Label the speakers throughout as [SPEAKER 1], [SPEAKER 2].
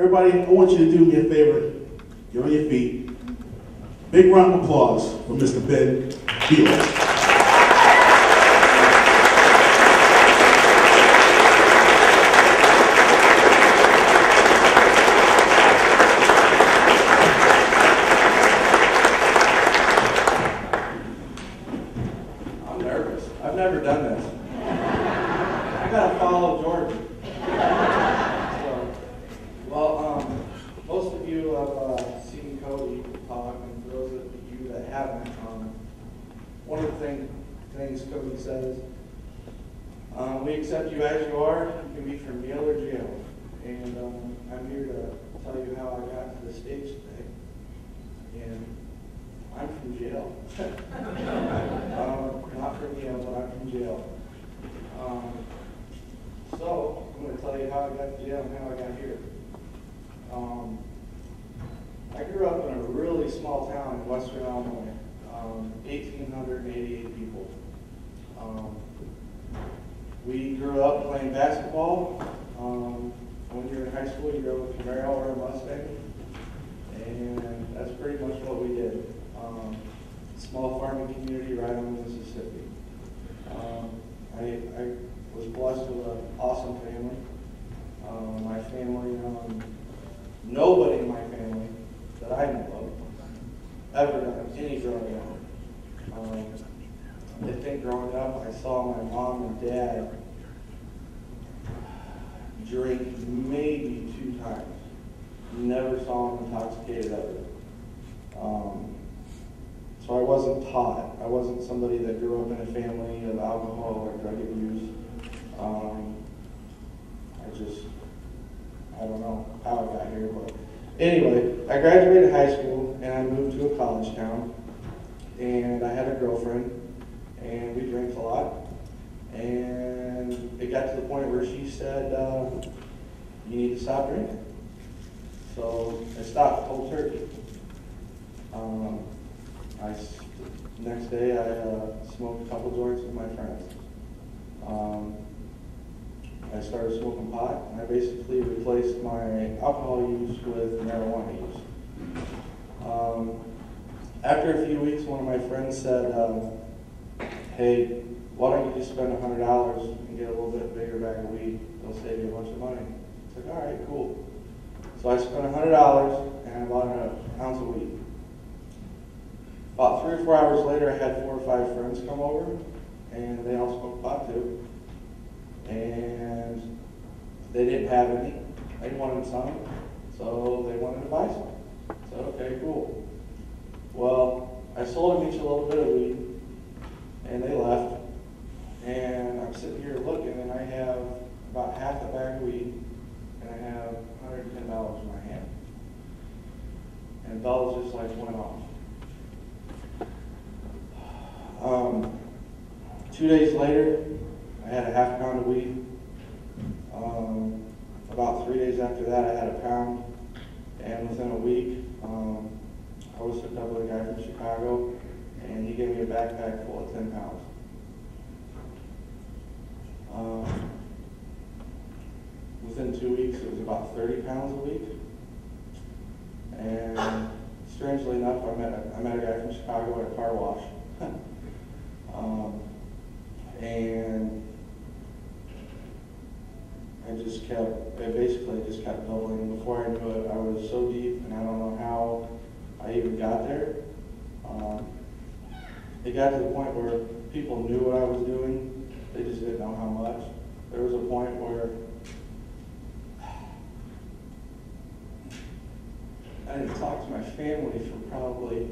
[SPEAKER 1] Everybody, I want you to do me a favor. Get on your feet. Big round of applause for Mr. Ben Beeler.
[SPEAKER 2] I've never done this. I gotta follow Jordan. Most of you have seen Cody talk, and for those of you that haven't, one of the things Cody says, we accept you as you are. You can be from jail or jail. And I'm here to tell you how I got to the stage today. And I'm from jail. Not from jail, but I'm from jail. So, I'm going to tell you how I got to jail and how I got here. I grew up in a really small town in western Illinois, 1,888 people. We grew up playing basketball. When you're in high school, you drove a Camaro or a Mustang, and that's pretty much what we did. Small farming community right on the Mississippi. I was blessed with an awesome family. My family, nobody in my family that I know of ever done any growing up. I think growing up, I saw my mom and dad drink maybe 2 times. Never saw them intoxicated ever. So I wasn't taught. I wasn't somebody that grew up in a family of alcohol or drug abuse. I don't know how I got here, but anyway, I graduated high school and I moved to a college town, and I had a girlfriend, and we drank a lot, and it got to the point where she said, you need to stop drinking. So I stopped cold turkey. Next day I smoked a couple joints with my friends. I started smoking pot, and I basically replaced my alcohol use with marijuana use. After a few weeks, one of my friends said, hey, why don't you just spend $100 and get a little bit bigger bag of weed? It'll save you a bunch of money. I was like, all right, cool. So I spent $100 and I bought an ounce of weed. About 3 or 4 hours later, I had 4 or 5 friends come over, and they all smoked pot too. And they didn't have any. They wanted some, so they wanted to buy some. I said, okay, cool. Well, I sold them each a little bit of weed, and they left. And I'm sitting here looking, and I have about half a bag of weed, and I have $110 in my hand. And bells just like went off. 2 days later, I had a half pound of weed. About 3 days after that, I had a pound. And within a week, I was hooked up with a guy from Chicago, and he gave me a backpack full of 10 pounds. Within 2 weeks, it was about 30 pounds a week. And strangely enough, I met a guy from Chicago at a car wash. And it basically just kept building. Before I knew it, I was so deep, and I don't know how I even got there. It got to the point where people knew what I was doing, they just didn't know how much. There was a point where I didn't talk to my family for probably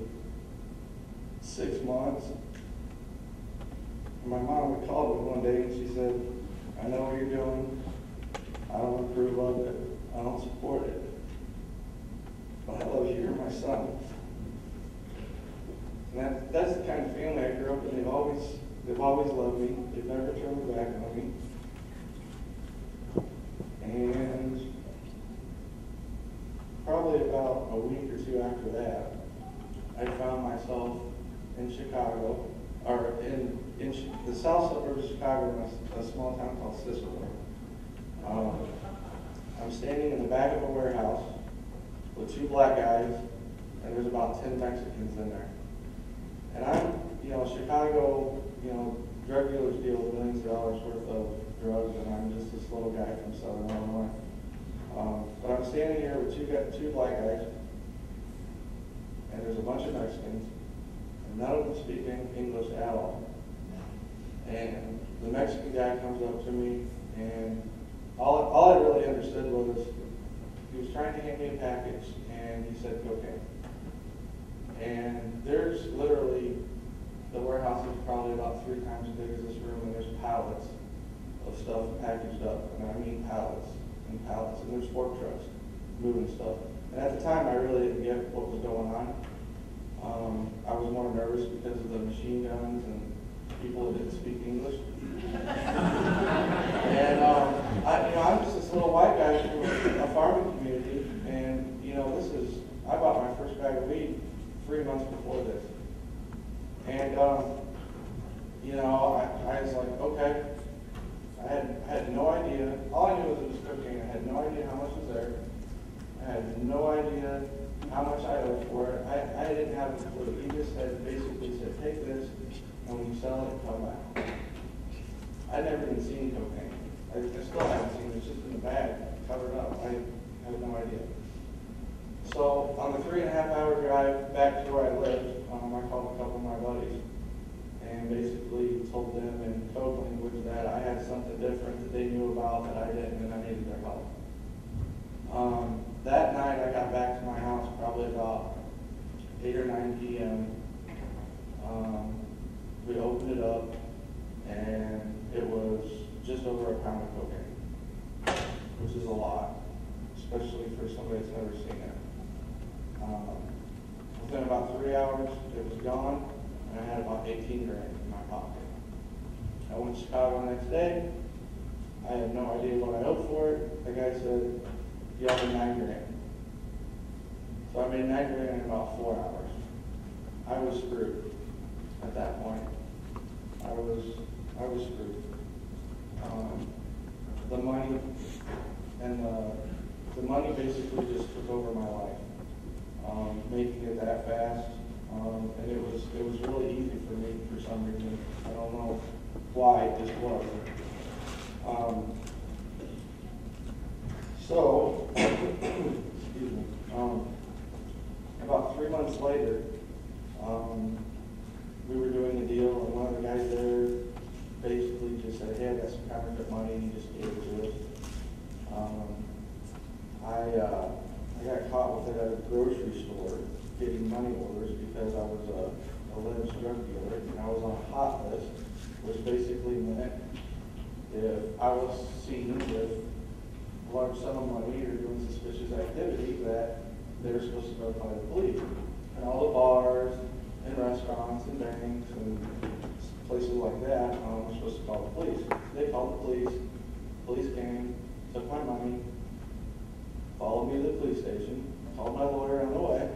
[SPEAKER 2] 6 months. My mom would call me one day and she said, I know what you're doing. I don't approve of it. I don't support it. But I love you. You're my son. And that's the kind of family I grew up in. They've always loved me. They've never turned their back on me. And probably about a week or 2 after that, I found myself in Chicago, or in the south suburbs of Chicago, in a small town called Cicero. I'm standing in the back of a warehouse with 2 black guys, and there's about 10 Mexicans in there. And I'm, Chicago, drug dealers deal with millions of dollars worth of drugs, and I'm just this little guy from Southern Illinois. But I'm standing here with two black guys, and there's a bunch of Mexicans, and none of them speak English at all. And the Mexican guy comes up to me, and all I really understood was he was trying to hand me a package, and he said cocaine. And there's literally, the warehouse is probably about 3 times as big as this room, and there's pallets of stuff packaged up, and I mean pallets and pallets, and there's fork trucks moving stuff. And at the time, I really didn't get what was going on. I was more nervous because of the machine guns and people that didn't speak English. And I'm just this little white guy from a farming community, and I bought my first bag of weed 3 months before this. And I was like, okay. I had no idea. All I knew was it was cocaine. I had no idea how much was there. I had no idea how much I owed for it. I didn't have a clue. He just basically said, take this, and when you sell it, come back. I'd never even seen cocaine. I still haven't seen it. It's just in the bag, covered up. I had no idea. So on the 3.5-hour drive back to where I lived, I called a couple of my buddies and basically told them in code language that I had something different that they knew about that I didn't, and I needed their help. That night I got back to my house probably about 8 or 9 p.m. We opened it up, and it was just over a pound of cocaine, which is a lot, especially for somebody that's never seen it. Within about 3 hours, it was gone, and I had about 18 grand in my pocket. I went to Chicago the next day. I had no idea what I owed for it. The guy said, you owe me 9 grand. So I made 9 grand in about 4 hours. I was screwed at that point. I was screwed. The money and the money basically just took over my life. Making it that fast, and it was really easy for me for some reason. I don't know why it just was. So, excuse me. About 3 months later, we were doing a deal, and one of the guys there basically just said, "Hey, I got some counterfeit money," and he just gave it to us. I got caught with it at a grocery store getting money orders because I was a alleged drug dealer, and I was on a hot list, which basically meant if I was seen with a large sum of money or doing suspicious activity, that they were supposed to notify the police. And all the bars and restaurants and banks and places like that were supposed to call the police. They called the police. Police came, took my money, followed me to the police station, called my lawyer on the way.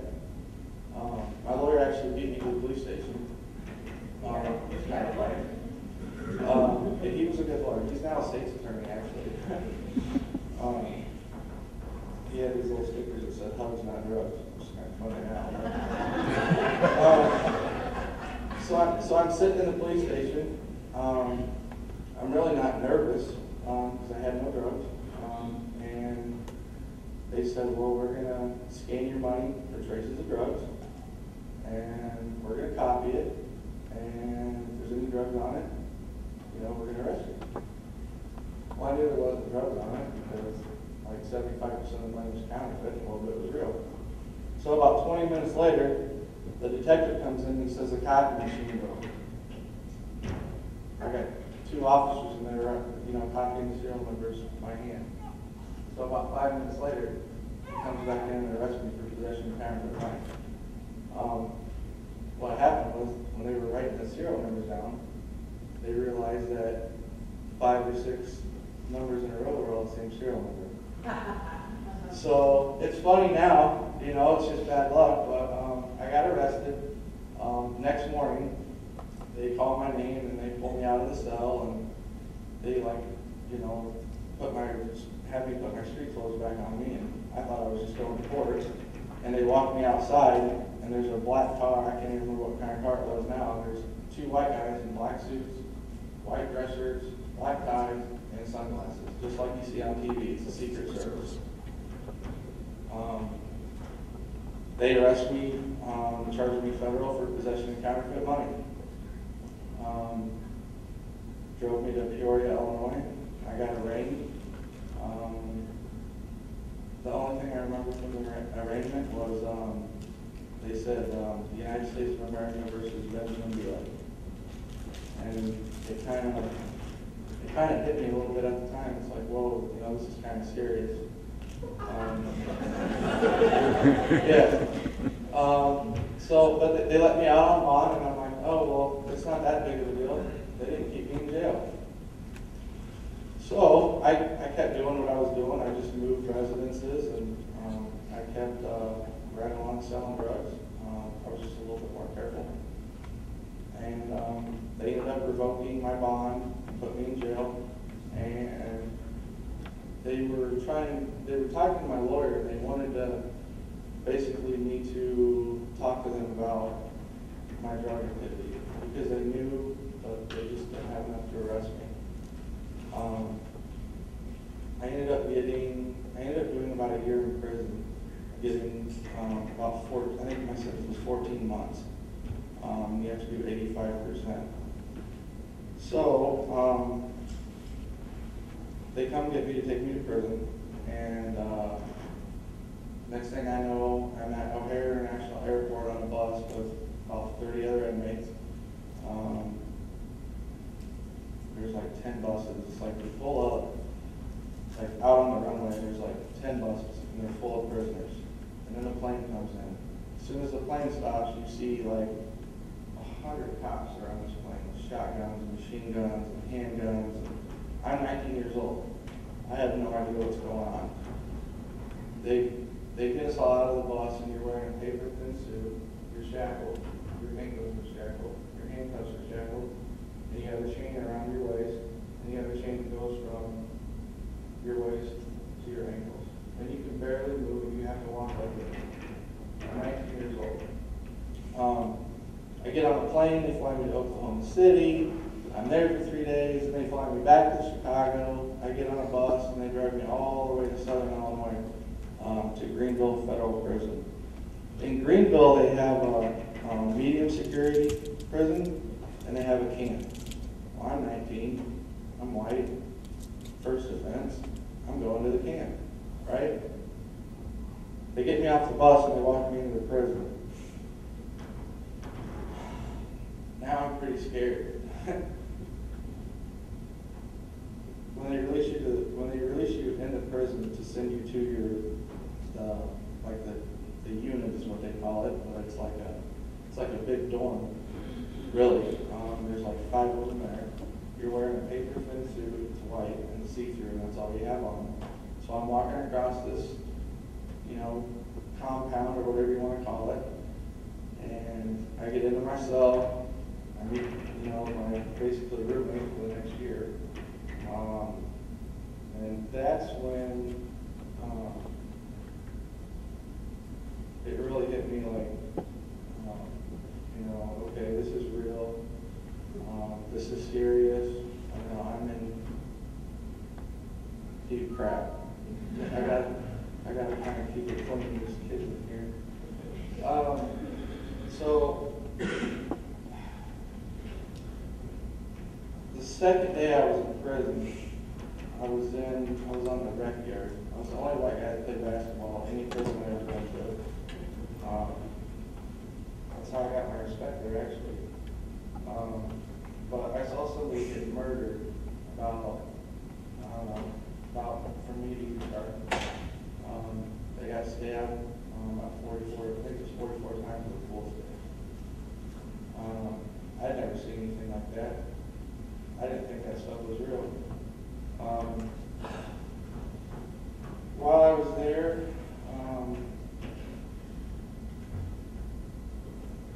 [SPEAKER 2] My lawyer actually beat me to the police station. And he was a good lawyer. He's now a state's attorney, actually. He had these little stickers that said, "Hugs, not drugs," which is kind of funny now. So I'm sitting in the police station. I'm really not nervous because I had no drugs. And they said, well, we're going to scan your money for traces of drugs, and we're going to copy it, and if there's any drugs on it, we're going to arrest you. Well, I knew there wasn't drugs on it because like 75% of the money was counterfeit, and a little bit was real. So about 20 minutes later, the detective comes in and says the copy machine broke. I got 2 officers in there, copying the serial numbers by hand. So about 5 minutes later, he comes back in and arrests me for possession of counterfeit money. What happened was, when they were writing the serial numbers down, they realized that 5 or 6 numbers in a row were all the same serial number. So it's funny now, it's just bad luck, but I got arrested. Next morning, they called my name and they pulled me out of the cell, and they put my had me put my street clothes back on me, and I thought I was just going to court. And they walked me outside, and there's a black car. I can't even remember what kind of car it was now. There's two white guys in black suits, white dress shirts, black ties, and sunglasses, just like you see on TV. It's a Secret Service. They arrested me, charged me federal for possession of counterfeit money. Drove me to Peoria, Illinois. I got arraigned. The only thing I remember from the arraignment was they said the United States of America versus Ben Beeler. And it kind of hit me a little bit at the time. It's like, whoa, you know, this is kind of serious. Yeah. But they let me out on bond, and I'm like, oh, well, it's not that big of a deal. They didn't keep me in jail. So I kept doing what I was doing. I just moved residences, and I kept right along selling drugs. I was just a little bit more careful. And they ended up revoking my bond, put me in jail, and they were talking to my lawyer, and they wanted to basically me to talk to them about my drug activity because they knew that they just didn't have enough to arrest me. I ended up doing about a year in prison, getting about I think my sentence was 14 months. You have to do 85%. So they come get me to take me to prison, and next thing I know, I'm at O'Hare International Airport on a bus with about 30 other inmates. There's like 10 buses. It's like they're full of, like out on the runway, there's like 10 buses, and they're full of prisoners. And then the plane comes in. As soon as the plane stops, you see like 100 cops around this plane with shotguns, machine guns, and handguns. I'm 19 years old. I have no idea what's going on. They get us all out of the bus, and you're wearing a paper thin suit. You're shackled. Your ankles are shackled. Your handcuffs are shackled. And you have a chain around your waist, and you have a chain that goes from your waist to your ankles. And you can barely move, and you have to walk like this. I'm 19 years old. I get on a plane, they fly me to Oklahoma City. I'm there for 3 days, and they fly me back to Chicago. I get on a bus, and they drive me all the way to Southern Illinois, to Greenville Federal Prison. In Greenville, they have a medium security prison, and they have a camp. Well, I'm 19, I'm white, first offense, I'm going to the camp, right? They get me off the bus, and they walk me into the prison. Now I'm pretty scared. When they release you into prison to send you to your the unit is what they call it, but it's like a big dorm. Really, there's like 5 of them there. You're wearing a paper thin suit, it's white and see-through, and that's all you have on. So I'm walking across this, compound or whatever you want to call it, and I get into my cell. I meet, my basically roommate for the next year. And that's when it really hit me like, okay, this is real. This is serious. I'm in deep crap. I gotta kind of keep it clean, this kid in here. So the second day I was in prison, I was on the rec yard. I was the only white guy that played basketball any prison I ever been to. That's how I got my respect there, actually. But I saw somebody get murdered about from meeting start. They got stabbed about 44, I think it was 44 times with a full stick. I had never seen anything like that. I didn't think that stuff was real. While I was there,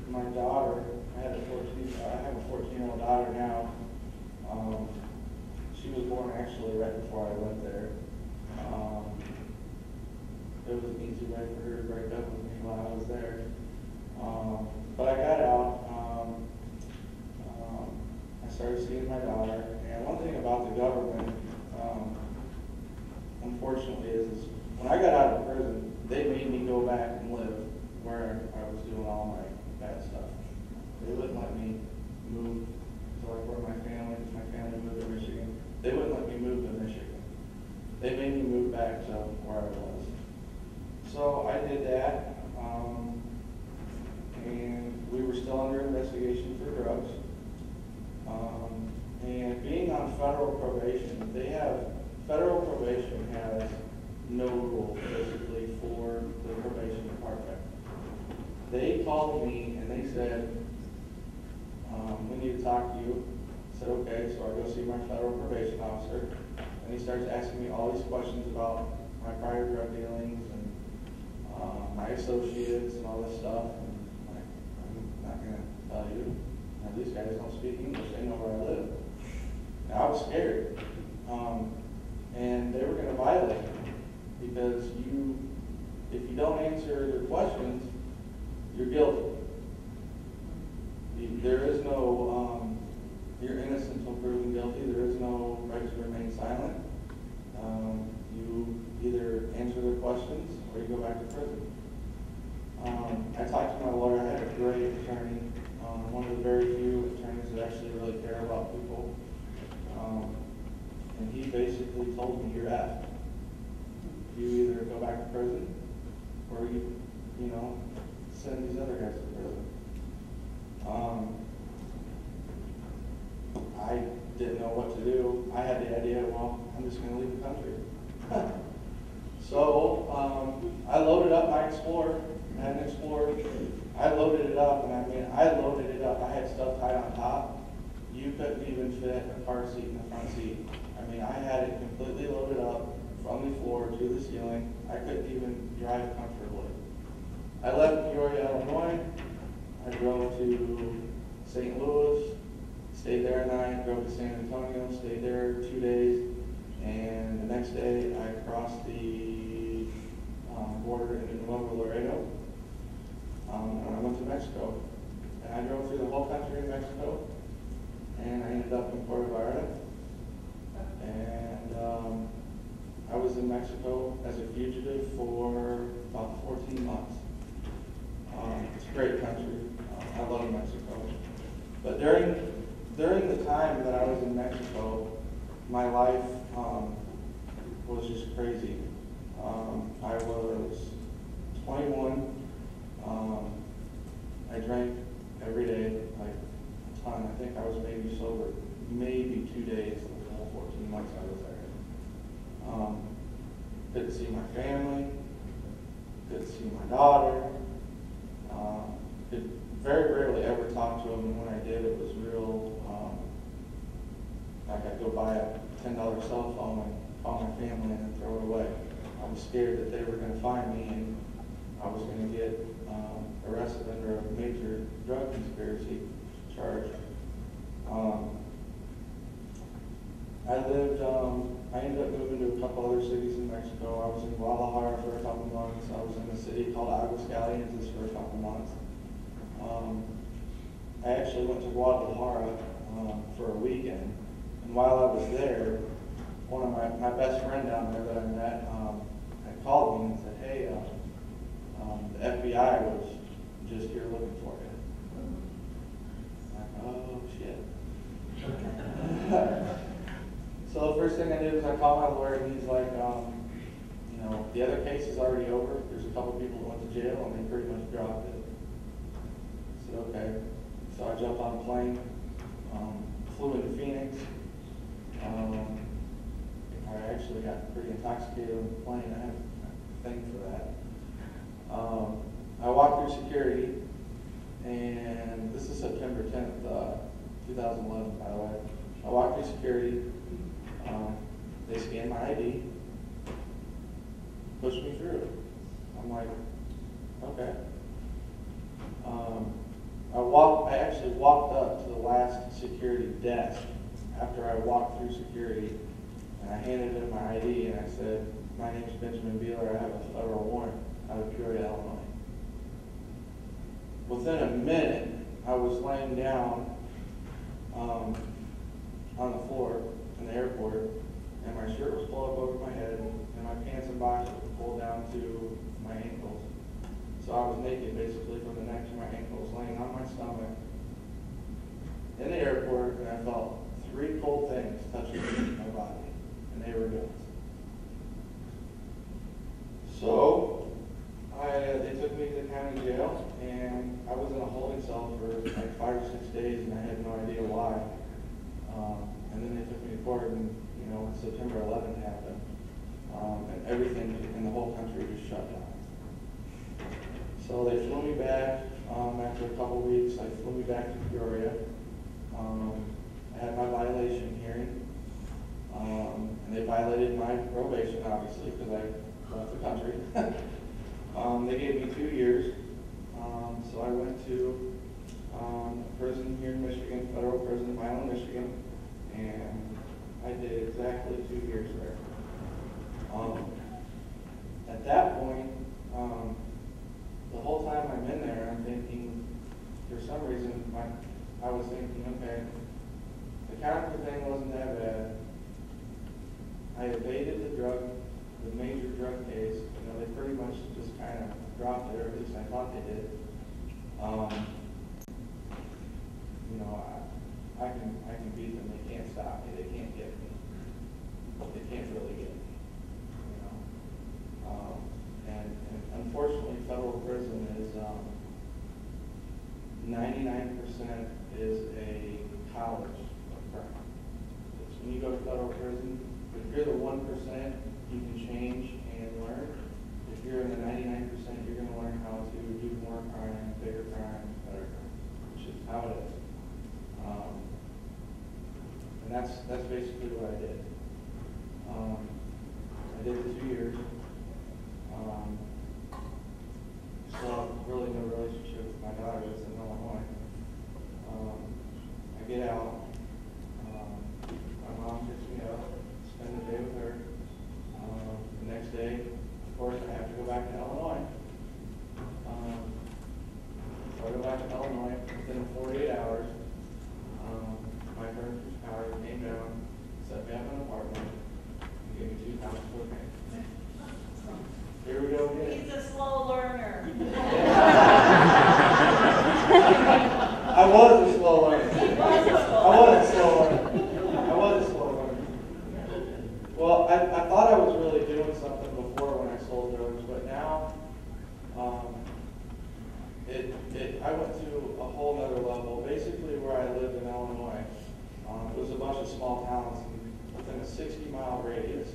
[SPEAKER 2] my daughter, I have a 14-year-old daughter now. She was born actually right before I went there. It was an easy way for her to break up with me while I was there. But I got out. I started seeing my daughter. And one thing about the government, unfortunately, is when I got out of prison, they made me go back and live where I was doing all my bad stuff. They wouldn't let me move to like where my family moved to Michigan. They wouldn't let me move to Michigan. They made me move back to where I was. So I did that, and we were still under investigation for drugs. And being on federal probation, federal probation has no rules basically for the probation department. They called me and they said, we need to talk to you. I said, okay, so I go see my federal probation officer, and he starts asking me all these questions about my prior drug dealings and my associates and all this stuff. And I'm not going to tell you. Now, these guys don't speak English. They know where I live. Now, I was scared. And they were going to violate me because if you don't answer their questions, you're guilty. There is no, you're innocent until proven guilty. There is no right to remain silent. You either answer their questions or you go back to prison. I talked to my lawyer. I had a great attorney, one of the very few attorneys that actually really care about people. And he basically told me, you're effed. You either go back to prison or you send these other guys to prison. I didn't know what to do. I had the idea, well, I'm just going to leave the country. So I loaded up my Explorer. I had an Explorer. I loaded it up, and I loaded it up. I had stuff tied on top. You couldn't even fit a car seat in the front seat. I had it completely loaded up from the floor to the ceiling. I couldn't even drive comfortably. I left Peoria, Illinois. I drove to St. Louis, stayed there a night, drove to San Antonio, stayed there 2 days, and the next day I crossed the border into Nuevo Laredo, and I went to Mexico. And I drove through the whole country in Mexico, and I ended up in Puerto Vallarta. And I was in Mexico as a fugitive for about 14 months. It's a great country. I love Mexico. But during the time that I was in Mexico, my life was just crazy. I was 21. I drank every day, like a ton. I think I was maybe sober, maybe 2 days of the whole 14 months I was there. Couldn't see my family, couldn't see my daughter. Could very rarely ever talk to them, and when I did, it was real, like I'd go buy a $10 cell phone and call my family and then throw it away. I was scared that they were going to find me and I was going to get arrested under a major drug conspiracy charge. I ended up moving to a couple other cities in Mexico. I was in Guadalajara for a couple months. I was in a city called Aguascalientes for a couple months. I actually went to Guadalajara for a weekend, and while I was there, one of my best friend down there that I met had called me and said, hey, the FBI was just here looking for you. I'm like, oh, shit. So the first thing I did was I called my lawyer, and he's like, the other case is already over. There's a couple people that went to jail, and they pretty much dropped it. I said, okay. So I jumped on a plane, flew into Phoenix. I actually got pretty intoxicated on the plane. I have a thing for that. I walked through security, and this is September 10th, 2011, by the way. I walked through security. They scanned my ID, pushed me through. I'm like, okay. I actually walked up to the last security desk after I walked through security, and I handed him my ID, and I said, my name's Benjamin Beeler. I have a federal warrant out of Peoria, Illinois. Within a minute, I was laying down on the floor in the airport, and my shirt was pulled up over my head, and my pants and boxers were pulled down to my ankles. So I was naked basically from the neck to my ankles, laying on my stomach in the airport, and I felt 3 cold things touching my body, and they were guns. So they took me to the county jail, and I was in a holding cell for like 5 or 6 days, and I had no idea why. And then they took me to court, and September 11th happened, and everything in the whole country just shut down. So they flew me back after a couple weeks. They flew me back to Peoria. I had my violation hearing, and they violated my probation, obviously, because I left the country. They gave me 2 years, so I went to a prison here in Michigan, federal prison, Milan, Michigan, and I did exactly 2 years there. At that point, the whole time I'm in there, I'm thinking, for some reason, I was thinking, okay, the counterfeit thing wasn't that bad. I evaded the major drug case. They pretty much just kind of dropped it, or at least I thought they did. I can beat them. They can't stop me. They can't get me. They can't really get me. And unfortunately, federal prison is 99% is a college of crime. When you go to federal prison, if you're the 1%, you can change and learn. If you're in the 99%, you're going to learn how to do more crime, bigger crime, better crime, which is how it is. And that's basically what I did. I did the 2 years. Still really no relationship with my daughter that's in Illinois. I get out. My mom picks me up, spend the day with her. The next day, of course, I have to go back to Illinois. So I go back to Illinois within 48 hours. My friend Howard came down, set me up in an apartment, and gave me 2 pounds of cocaine. Here we go again.
[SPEAKER 3] He's a slow learner.
[SPEAKER 2] I was a slow learner.
[SPEAKER 3] He was a slow
[SPEAKER 2] I was a slow learner. I was a slow learner. Well, I thought I was really doing something before when I sold drugs, but now I went to a whole other level. Basically, where I lived in Illinois, it was a bunch of small towns within a 60-mile radius.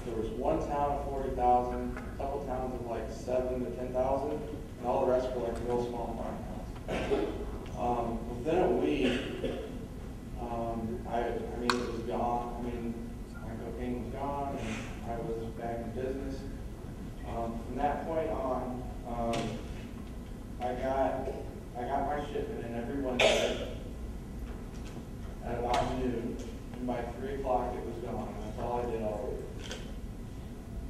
[SPEAKER 2] There was one town of 40,000, a couple towns of like 7 to 10,000, and all the rest were like real small farm towns. Within a week, it was gone. My cocaine was gone, and I was back in business. From that point on, I got my shipment in every Wednesday at about noon, and by 3 o'clock it was gone. And that's all I did all week.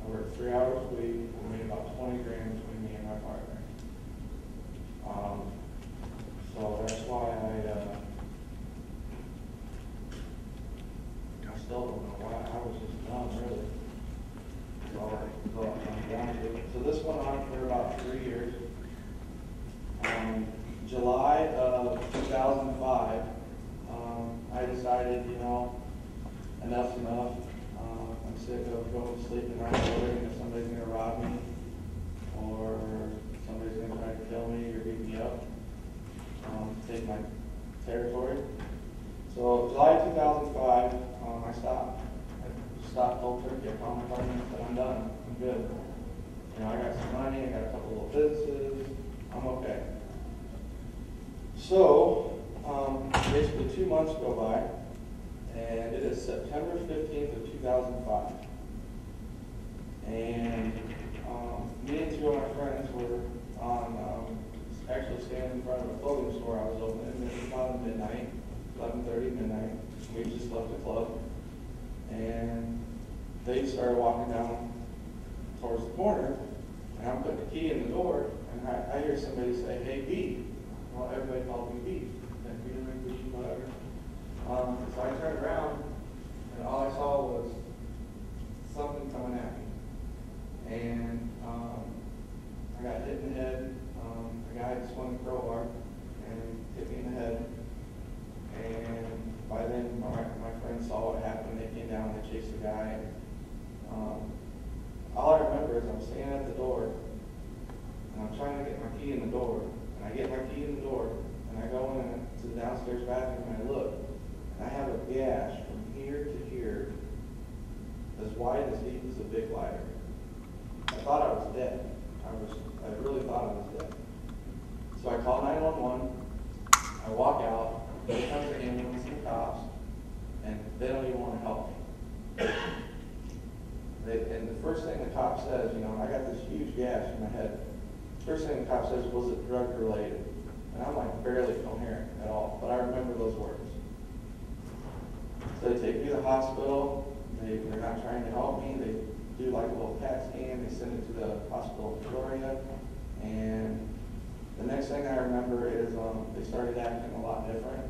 [SPEAKER 2] I worked 3 hours a week and made about 20 grand between me and my partner. So that's why I still don't know why. I was just done, really. So I'm down to it. So this went on for about 3 years. July of 2005, I decided, enough's enough. I'm sick of going to sleep at night worrying that somebody's going to rob me or somebody's going to try to kill me or beat me up, take my territory. So July 2005, I stopped. I stopped cold turkey. I called my partner and said, I'm done. I'm good. I got some money. I got a couple little businesses. I'm okay. So basically 2 months go by, and it is September 15th of 2005. And me and 2 of my friends were actually standing in front of a clothing store I was opening. It was about midnight, 11:30 midnight. We just left the club. And they started walking down towards the corner, and I'm putting the key in the door, and I hear somebody say, "Hey, B." Well, everybody called me B. Ben Beeler, B, whatever. So I turned around, and all I saw was something coming at me. And I got hit in the head. A guy swung a crowbar and hit me in the head. And by then, my friends saw what happened. They came down and they chased the guy. All I remember is I'm standing at the door, and I'm trying to get my key in the door. And I get my key in the door, and I go in to the downstairs bathroom, and I look, and I have a gash from here to here, as wide as deep as a big lighter. I thought I was dead. I really thought I was dead. So I call 911. I walk out. Here comes the ambulance and the cops, and they don't even want to help me. And the first thing the cop says, you know, I got this huge gash in my head. First thing the cop says, was it drug related? And I'm like barely coherent at all, but I remember those words. So they take me to the hospital. They're not trying to help me. They do like a little CAT scan. They send it to the hospital in Peoria. And the next thing I remember is they started acting a lot different.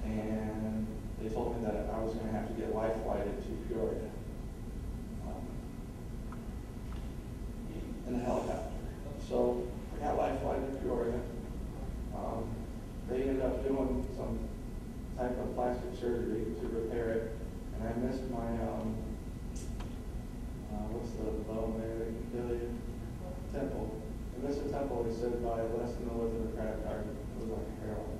[SPEAKER 2] And they told me that I was going to have to get life flighted to Peoria in a helicopter. So I got life flighted to Peoria. They ended up doing some type of plastic surgery to repair it. And I missed my, what's the bone there that can kill you? Temple. I missed a temple, they said, by less than the width of a credit card. It was like heroin.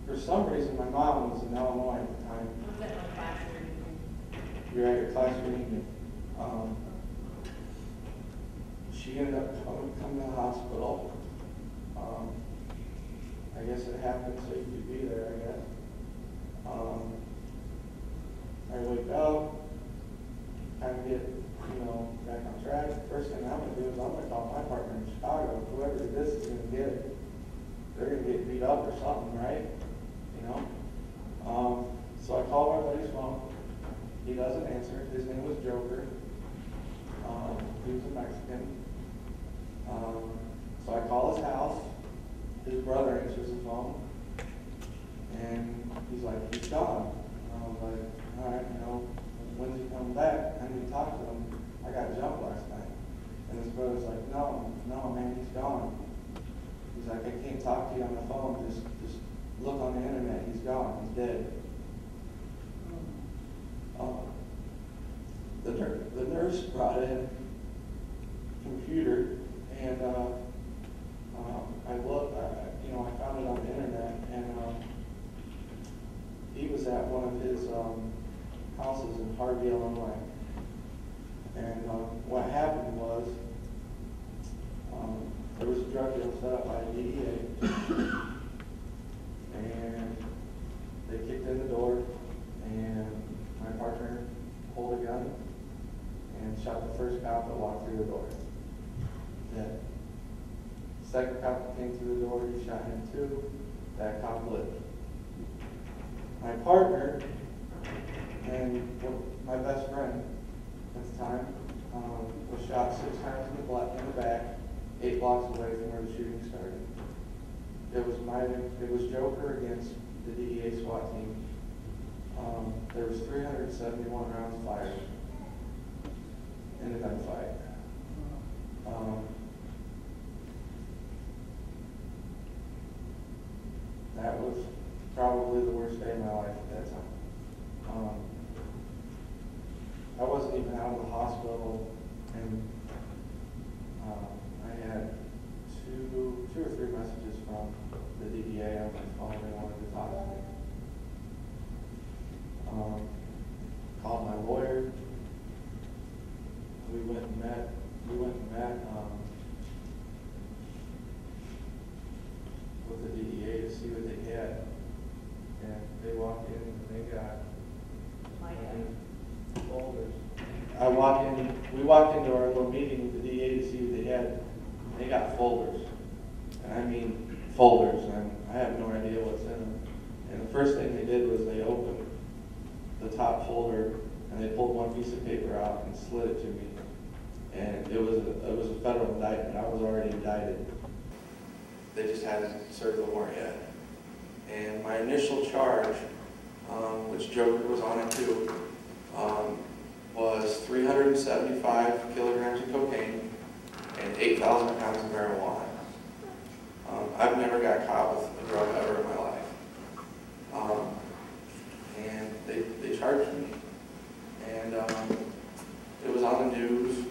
[SPEAKER 2] For some reason, my mom was in Illinois at the time.
[SPEAKER 3] Was that a class reunion?
[SPEAKER 2] You're at your class reunion. She ended up coming to the hospital. I guess it happened so you could be there, I guess. I wake up, kind of get, back on track. First thing I'm going to do is I'm going to call my partner in Chicago. Whoever this is going to get it. They're going to get beat up or something, right? So I call my buddy's phone. He doesn't answer. His name was Joker. He was a Mexican. So I call his house. His brother answers the phone. And he's like, he's gone. And I was like, all right, when's he coming back? I need to talk to him. I got jumped last night. And his brother's like, no, man, he's gone. He's like, I can't talk to you on the phone. Just look on the internet. He's gone. He's dead. The nurse brought in a computer, and I looked. I found it on the internet, and he was at one of his houses in Harvey, Illinois. And what happened was there was a drug deal set up by the DEA, and they kicked in the door, and my partner pulled a gun and shot the first cop that walked through the door. Dead. Second cop that came through the door, he shot him too. That cop lived. My partner and my best friend at the time was shot 6 times in the back, 8 blocks away from where the shooting started. It was Joker against the DEA SWAT team. There was 371 rounds fired in the gunfight. That was probably the worst day of my life at that time. I wasn't even out of the hospital, and I had two or three messages from the DEA on my phone. They wanted to talk to me. Called my lawyer. We went and met. With the DEA to see what they had, and they walked in and they got folders. We walked into our little meeting with the DEA to see what they had. They got folders, and I mean folders, and I have no idea what's in them. And the first thing they did was they opened the top folder, and they pulled one piece of paper out and slid it to me. And it was a federal indictment. I was already indicted. They just hadn't served the warrant yet. And my initial charge, which Joker was on it too, was 375 kilograms of cocaine and 8,000 pounds of marijuana. I've never got caught with a drug ever in my life. And they charged me. And it was on the news, it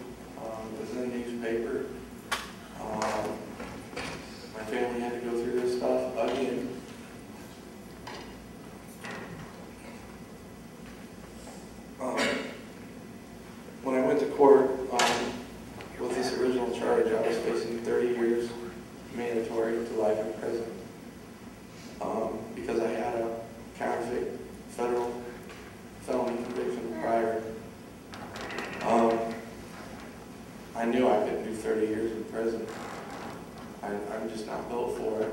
[SPEAKER 2] was in the newspaper. My family had to go through this stuff again. When I went to court with this original charge, I was facing 30 years mandatory to life in prison because I had a counterfeit federal felony conviction prior. I knew I couldn't do 30 years in prison. I'm just not built for it.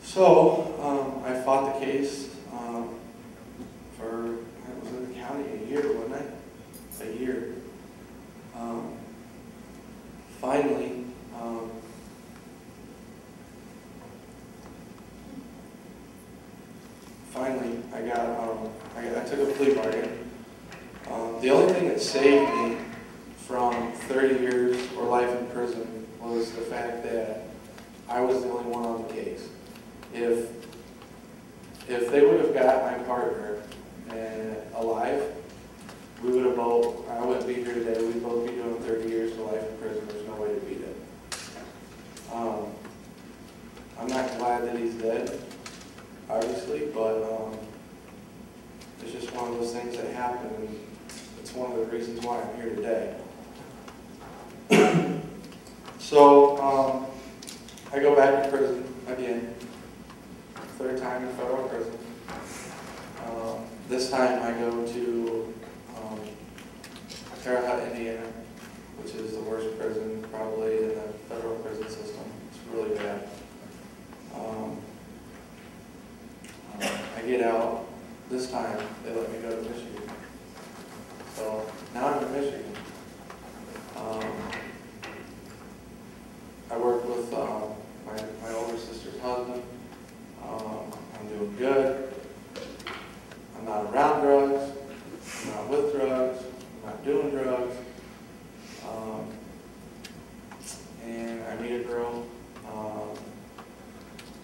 [SPEAKER 2] So I fought the case for, I was in the county a year, wasn't I? A year. Finally, I took a plea bargain. The only thing that saved me from 30 years or life in prison was the fact that I was the only one on the case. If they would have got my partner alive, we would have both, I wouldn't be here today, we'd both be doing 30 years to life in prison. There's no way to beat it. I'm not glad that he's dead, obviously, but it's just one of those things that happen, and it's one of the reasons why I'm here today. So, I go back to prison again, third time in federal prison. This time I go to Terre Haute, Indiana, which is the worst prison probably in the federal prison system. It's really bad. I get out. This time they let me go to Michigan. So now I'm in Michigan. I work with my older sister's husband. I'm doing good. I'm not around drugs. I'm not with drugs. I'm not doing drugs. And I meet a girl.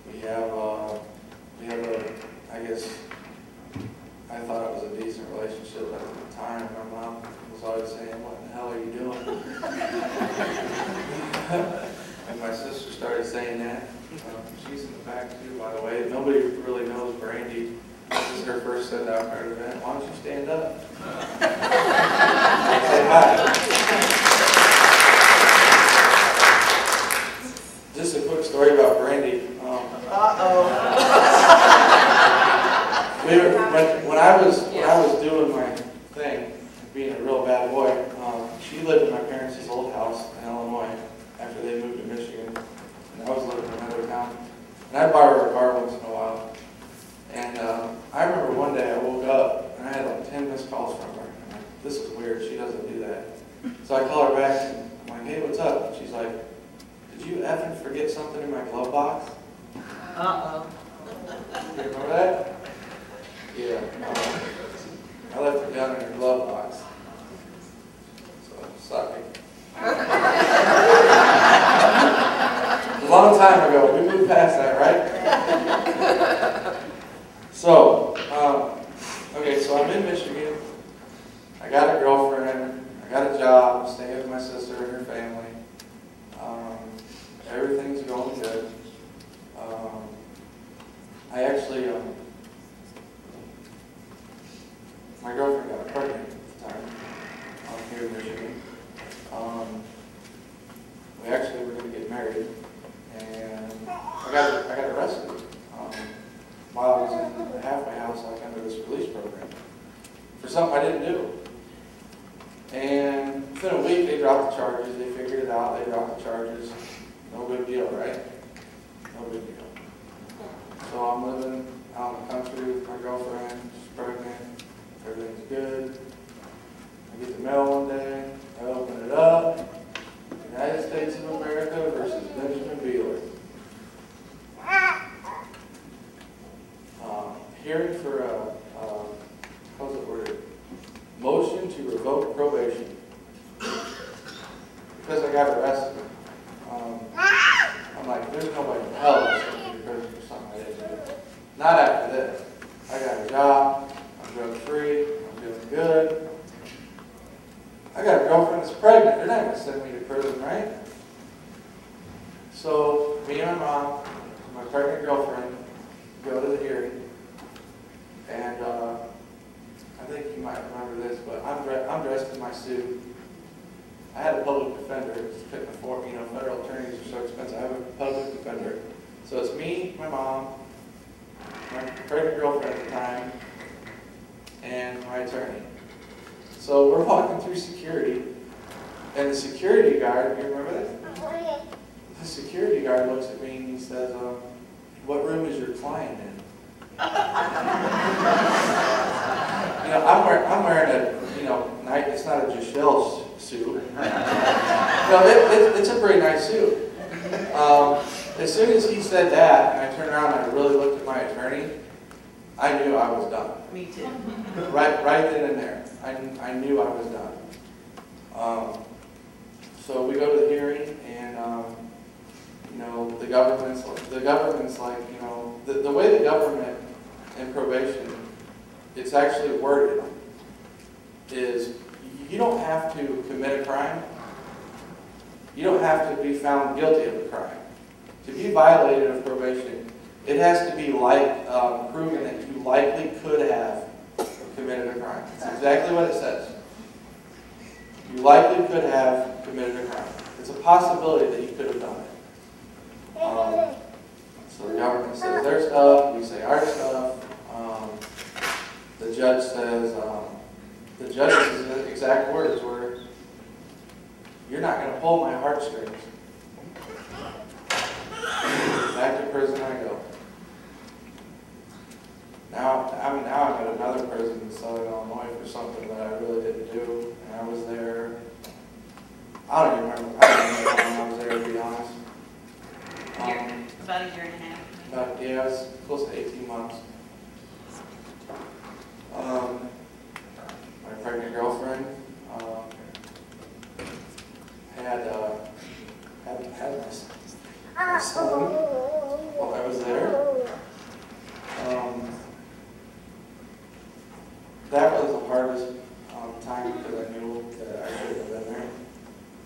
[SPEAKER 2] We have a, I guess, I thought it was a decent relationship at the time. My mom was always saying, "What in the hell are you doing?" And my sister started saying that. She's in the back too, by the way. Nobody really knows Brandy. This is her first SendOutCard event. Why don't you stand up? Say hi. Just a quick story about Brandy. When I was doing my thing, being a real bad boy, she lived in my parents' old house in Illinois after they moved to Michigan, and I was living in another town. And I'd borrow her car once in a while. And I remember one day I woke up and I had like 10 missed calls from her. I'm like, this is weird. She doesn't do that. So I call her back and I'm like, "Hey, what's up?" And she's like, "Did you effing forget something in my glove box?"
[SPEAKER 4] Uh-oh.
[SPEAKER 2] You remember that? Yeah. I left it down in her glove box. So, sorry. A long time ago. We moved past that, right? So, okay, so I'm in Michigan. I got a girlfriend. I got a job. I'm staying with my sister and her family. Everything's going good. I actually, my girlfriend got pregnant at the time here in Michigan. We actually were going to get married, and I got arrested. While I was in the halfway house, like under this release program, for something I didn't do. And within a week, they dropped the charges. They figured it out. They dropped the charges. No big deal, right? No big deal. So I'm living out in the country with my girlfriend. She's pregnant. Everything's good. hearing for how's it worded? Motion to revoke probation. Because I got arrested. I'm like, there's nobody in hell that's going to be in prison for something I didn't do. Not after this. I got a job. I'm drug-free. I'm doing good. I got a girlfriend that's pregnant. They're not going to send me to prison, right? So, me and my mom, my pregnant girlfriend, go to the hearing. And I think you might remember this, but I'm dressed in my suit. I had a public defender. It's couldn't afford, federal attorneys are so expensive. I have a public defender. So it's me, my mom, my pregnant girlfriend at the time, and my attorney. So we're walking through security, and the security guard, you remember that? The security guard looks at me and he says, what room is your client in? I'm wearing a, it's not a Giselle suit. No, it's a pretty nice suit. As soon as he said that, and I turned around and I really looked at my attorney, I knew I was done.
[SPEAKER 4] Me too.
[SPEAKER 2] Right then and there, I knew I was done. So we go to the hearing, and the government's like, the way the government in probation, it's actually worded, is you don't have to commit a crime. You don't have to be found guilty of a crime. To be violated of probation, it has to be proven that you likely could have committed a crime. That's exactly what it says. You likely could have committed a crime. It's a possibility that you could have done it. So the government says their stuff, we say our stuff. The judge says, the judge's exact words were, you're not going to pull my heartstrings. Back to prison I go. Now I'm at another prison in Southern Illinois for something that I really didn't do. And I was there, I don't even remember how long I was there, to be honest.
[SPEAKER 4] About a year and a half.
[SPEAKER 2] It was close to 18 months. My pregnant girlfriend had my son while I was there. That was the hardest time because I knew that I should have been there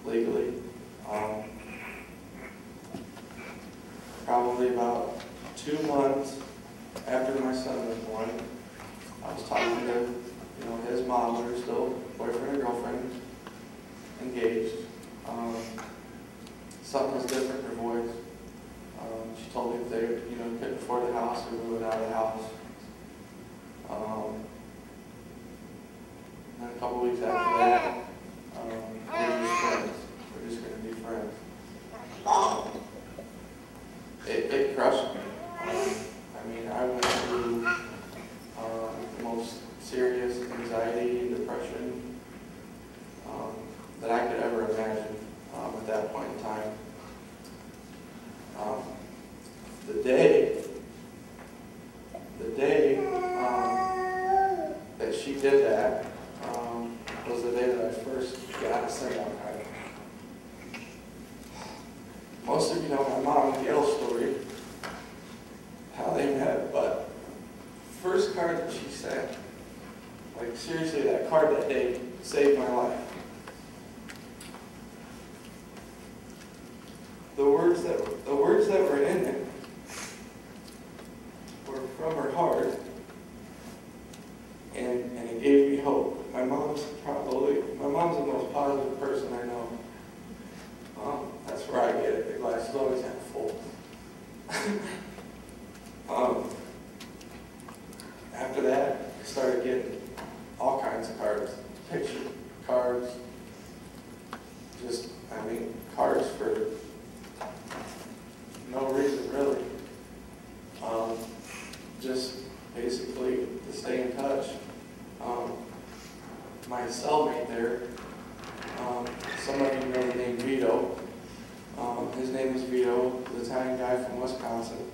[SPEAKER 2] legally. Probably about 2 months after my son was born, I was talking to his mom. We were still boyfriend and girlfriend, engaged. Something was different in her voice. She told me if they couldn't afford the house, we were moving out of the house. And then a couple weeks after that, we're just friends. We're just going to be friends. It crushed me. I went through the most serious anxiety and depression that I could ever imagine at that point in time. The day that she did that was the day that I first got a SendOutCard. Most of you know my mom and Gail's story, how they met, but first card that she sent, like seriously, that card that day saved my life. The words that were in it were from her heart, and it gave me hope. My mom's the most positive person I know. That's where I get it. The glass is always half full. After that, I started getting all kinds of cards, picture cards, cards for no reason really. Just basically to stay in touch. My cellmate there, some of you know the name Vito. His name is Vito, the Italian guy from Wisconsin.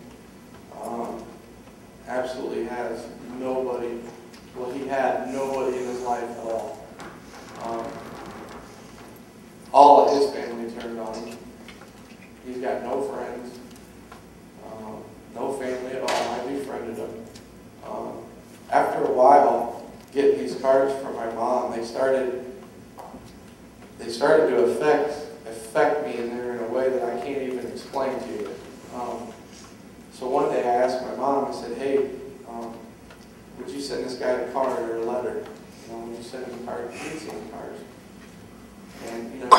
[SPEAKER 2] absolutely has nobody, well, he had nobody in his life at all. All of his family turned on him. He's got no friends, no family at all. I befriended him. After a while, getting these cards from my mom, they started to affect me in there in a way that I can't even explain to you. So one day I asked my mom, I said, hey, would you send this guy a card or a letter? Would you send him a card? He needs some cards. And, I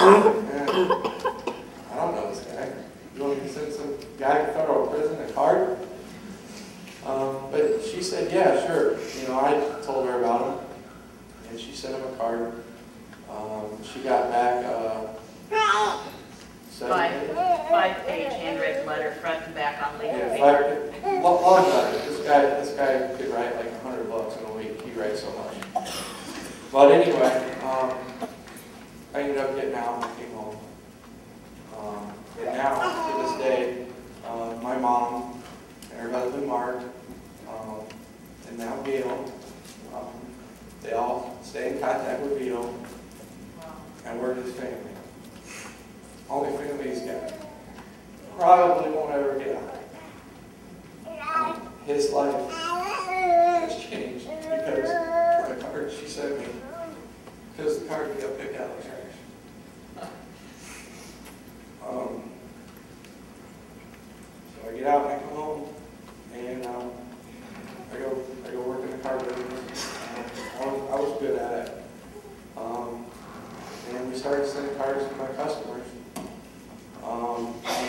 [SPEAKER 2] don't know this guy. You want me to send some guy to federal prison a card? But she said, yeah, sure. I told her about him, and she sent him a card. She got back
[SPEAKER 4] five-page handwritten letter, front and back on legal paper.
[SPEAKER 2] Long letter. This guy could write like 100 books in a week. He writes so much. But anyway, I ended up getting out and came home. And now, to this day, my mom and her husband Mark, and now Gail, they all stay in contact with Vito, and we're his family. Only family he's got. Probably won't ever get out. His life has changed because of the card she sent me. Because the card got picked out of the trash. So I get out and I come home, and I go work in the car business. I was good at it. And we started sending cards to my customers.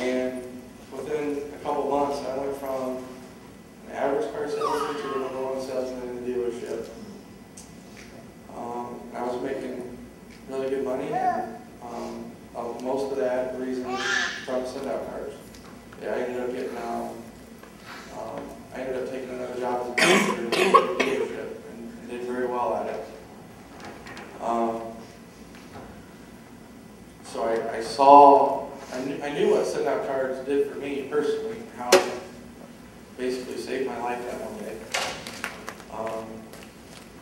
[SPEAKER 2] And within a couple months, I went from an average car salesman to the #1 salesman in the dealership. I was making really good money, and most of that reason from SendOutCards. Yeah, I ended up getting, I ended up taking another job as a manager in the dealership and did very well at it. So I knew what SendOutCards did for me personally, how it basically saved my life that one day.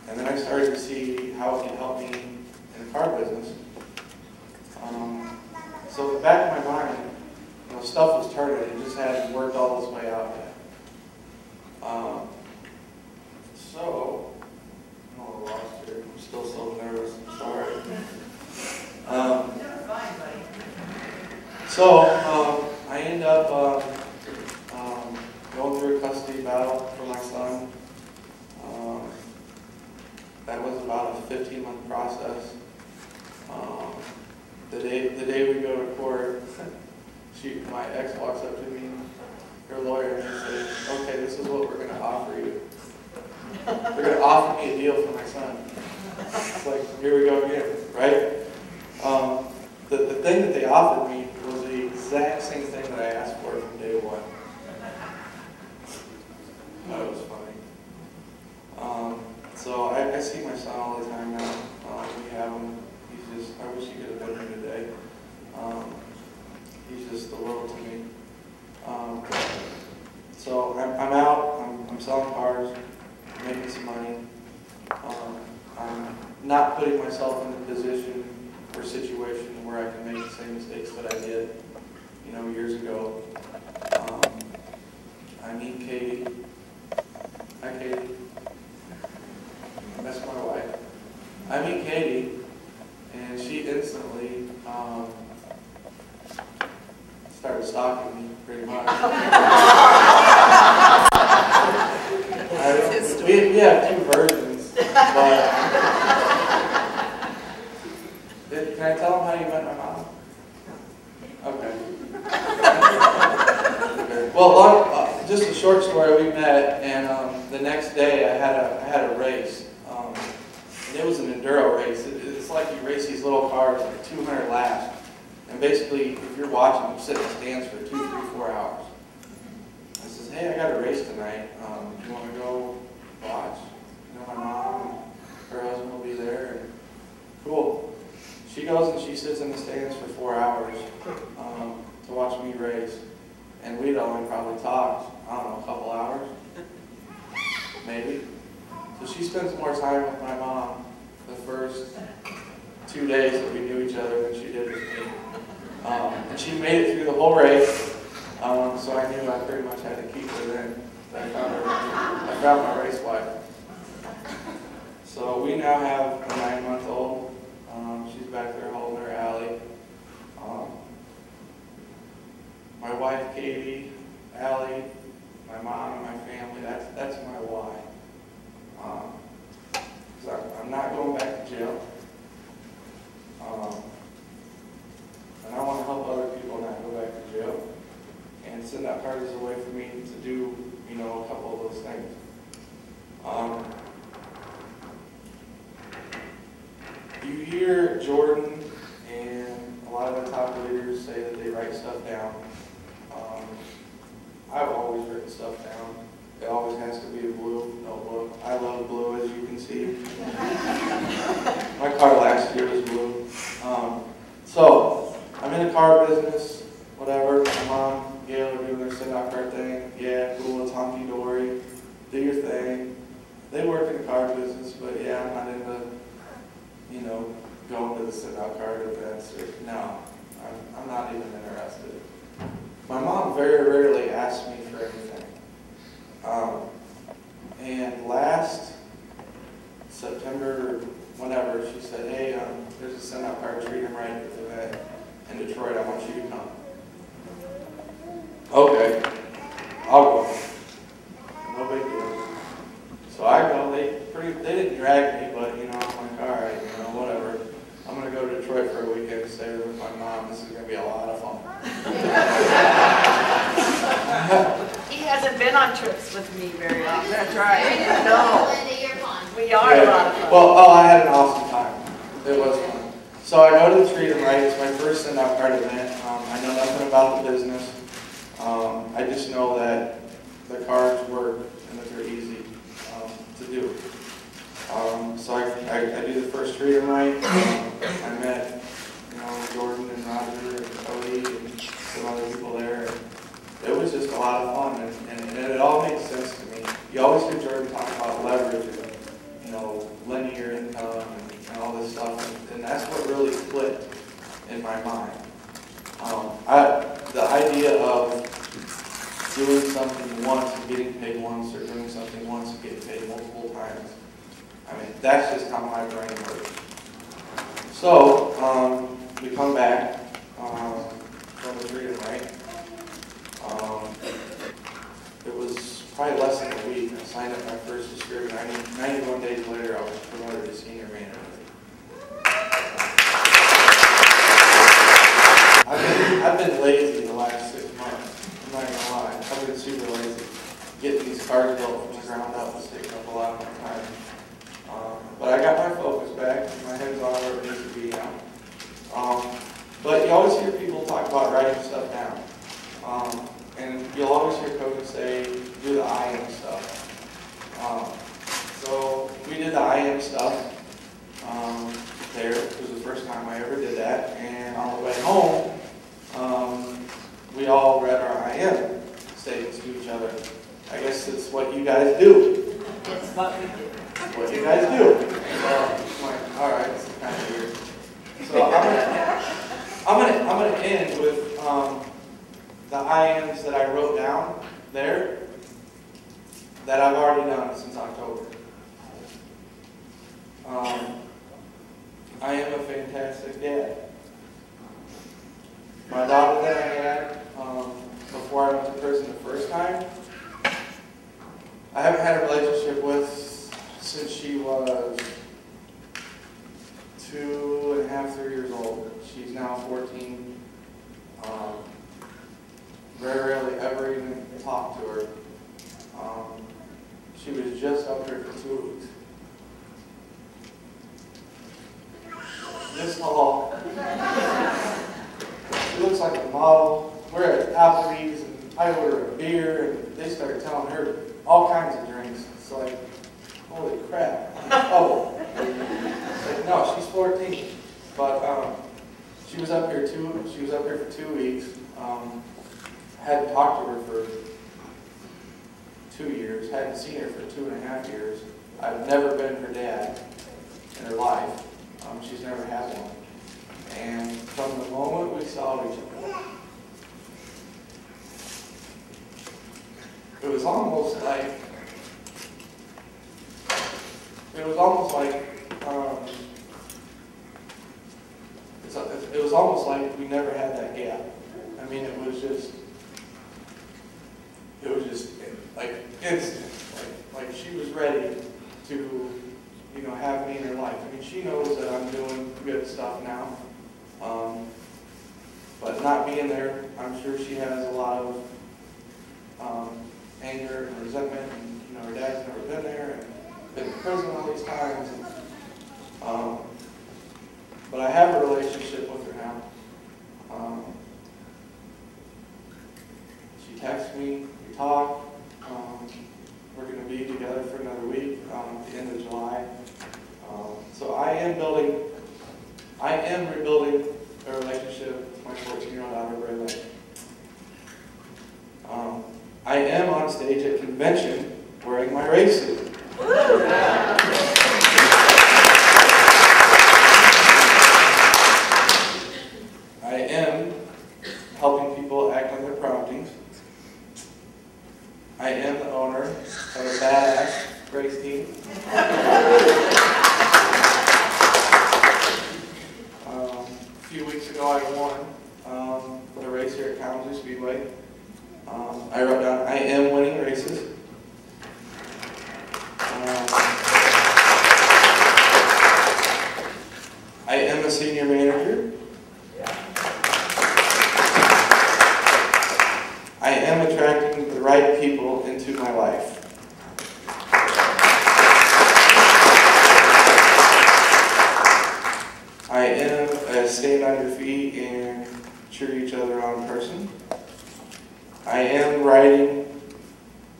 [SPEAKER 2] And then I started to see how it could help me in the car business. So in the back of my mind, stuff was turning. It just hadn't worked all this way out yet. So, I'm a little lost here. I'm still so nervous. I'm sorry. So I end up going through a custody battle for my son. That was about a 15-month process. The day we go to court, my ex walks up to me, her lawyer, and she says, "Okay, this is what we're going to offer you. They're going to offer me a deal for my son." It's like, here we go again, right? The thing that they offered me was the exact same thing that I asked for from day one. That was funny. So I see my son all the time now. We have him. He's just, I wish he could have been here today. He's just the world to me. So I'm out. I'm selling cars, making some money. I'm not putting myself in a position or situation where I can make the same mistakes that I did, years ago. I meet Katie. Hi, Katie. That's my wife. I meet Katie, and she instantly started stalking me, pretty much. We have two versions, but can I tell them how you met my mom? Okay. Okay. Well, just a short story. We met, and the next day I had a race. And it was an enduro race. It's like you race these little cars, like 200 laps. And basically, if you're watching, you sit in the stands for 2, 3, 4 hours. I says, "Hey, I got a race tonight. Do you want to go watch?" My mom and her husband will be there. And cool. She goes and she sits in the stands for 4 hours to watch me race. And we'd only probably talked, I don't know, a couple hours. maybe. So she spends more time with my mom the first 2 days that we knew each other than she did with me. And she made it through the whole race, so I knew I pretty much had to keep her then. I found my race wife. So we now have a 9-month-old. She's back there holding her Allie. My wife, Katie, Allie, my mom, and my family, that's my why. I'm not going back to jail. And I want to help other people not go back to jail. And SendOutCards is a way for me to do, a couple of those things. You hear Jordan and a lot of the top leaders say that they write stuff down. I've always written stuff down. It always has to be a blue notebook. I love blue, as you can see. My car last year was blue. So, I'm in the car business, whatever. My mom, Gail are doing their SendOutCard thing. Yeah, cool, it's honky-dory. Do your thing. They work in the car business, but yeah, I'm not into, going to the SendOutCard events. No, I'm not even interested. My mom very rarely asks me for anything. And last September, whenever, she said, hey, there's a SendOutCard treat and write event in Detroit. I want you to come. Okay, I'll go. No big deal. So I go. They didn't drag me, but I'm like, all right, whatever. I'm gonna go to Detroit for a weekend, stay with my mom. This is gonna be a lot of fun.
[SPEAKER 4] He hasn't been on trips with me very often.
[SPEAKER 3] That's right.
[SPEAKER 4] No. We are a lot of fun.
[SPEAKER 2] Well, I had an awesome time. It was fun. So I go to the Treat 'em Right. It's my first SendOutCard event. I know nothing about the business. I just know that the cards work and that they're easy to do. So I do the first Treat 'em Right. I met, Jordan and Roger and Cody and some other people there. It was just a lot of fun, and it all makes sense to me. You always hear Jordan talk about leverage and, linear income and all this stuff, and that's what really clicked in my mind. The idea of doing something once and getting paid once, or doing something once and getting paid multiple times, that's just how my brain works. So, we come back from the Treat 'em Right. It was probably less than a week. I signed up my first subscription. 91 days later, I was promoted to senior manager. I've been lazy the last 6 months. I'm not gonna lie. I've been super lazy. Getting these cards built from the ground up was taking up a lot of my time. But I got my focus back. My head's on where it needs to be now. But you always hear people talk about writing stuff down. And you'll always hear coaches say, do the I am stuff. So we did the I am stuff there. It was the first time I ever did that. And on the way home, we all read our I am statements to each other. I guess it's what you guys do.
[SPEAKER 4] It's what we do.
[SPEAKER 2] It's what you guys do. So I'm like, all right, it's kind of weird. So I'm gonna end with the I ams that I wrote down there that I've already done since October. I am a fantastic dad. My daughter that I had before I went to prison the first time, I haven't had a relationship with since she was 2.5, 3 years old. She's now 14. Very rarely ever even talk to her. She was just up here for 2 weeks. This tall. She looks like a model. We're at Applebee's and I order a beer and they started telling her all kinds of drinks. It's like, holy crap, I'm in trouble. Like, no, she's 14. But she was up here for 2 weeks. I hadn't talked to her for 2 years. hadn't seen her for 2.5 years. I've never been her dad in her life. She's never had one. And from the moment we saw each other, it was almost like it was almost like we never had that gap. I mean, it was just like instant. Like she was ready to, have me in her life. I mean, she knows that I'm doing good stuff now. But not being there, I'm sure she has a lot of anger and resentment, and her dad's never been there and been in prison all these times. But I have a relationship with her now. She texts me, we talk. We're going to be together for another week at the end of July. So I am rebuilding a relationship with my 14-year-old daughter, Brayla. I am on stage at convention wearing my race suit. I am helping people act on their promptings. I am the owner of a badass race team. A few weeks ago I won the race here at Kalamazoo Speedway. I wrote down, I am winning races. I am a senior manager. I am attracting the right people into my life. I am a stand on your feet and cheer each other on person. I am writing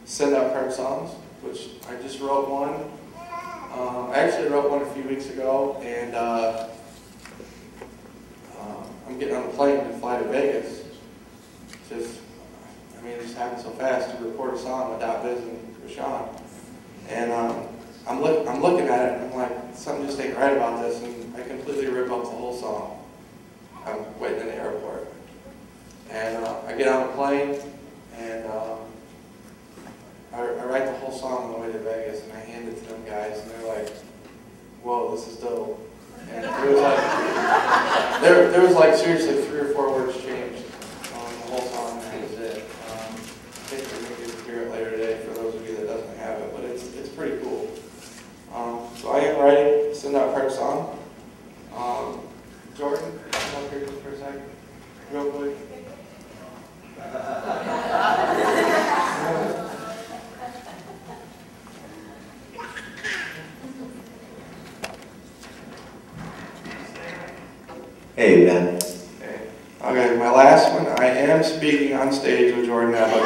[SPEAKER 2] SendOutCard songs, which I just wrote one. I actually wrote one a few weeks ago, and I'm getting on a plane to fly to Vegas. It just happened so fast to record a song without visiting Rashawn. And I'm looking at it, and I'm like, something just ain't right about this, and I completely rip up the whole song. I'm waiting in the airport. And I get on the plane, and I write the whole song on the way to Vegas, and I hand it to them guys, and they're like, whoa, this is dope. And there was like seriously 3 or 4 words changed on the whole song, and that was it. I think we're going to hear it later today for those of you that doesn't have it, but it's pretty cool. So I am writing a SendOutCard song. Jordan, come up here just for a second, real quick.
[SPEAKER 5] Hey, Ben.
[SPEAKER 2] Okay, my last one, I am speaking on stage with Jordan Abbott.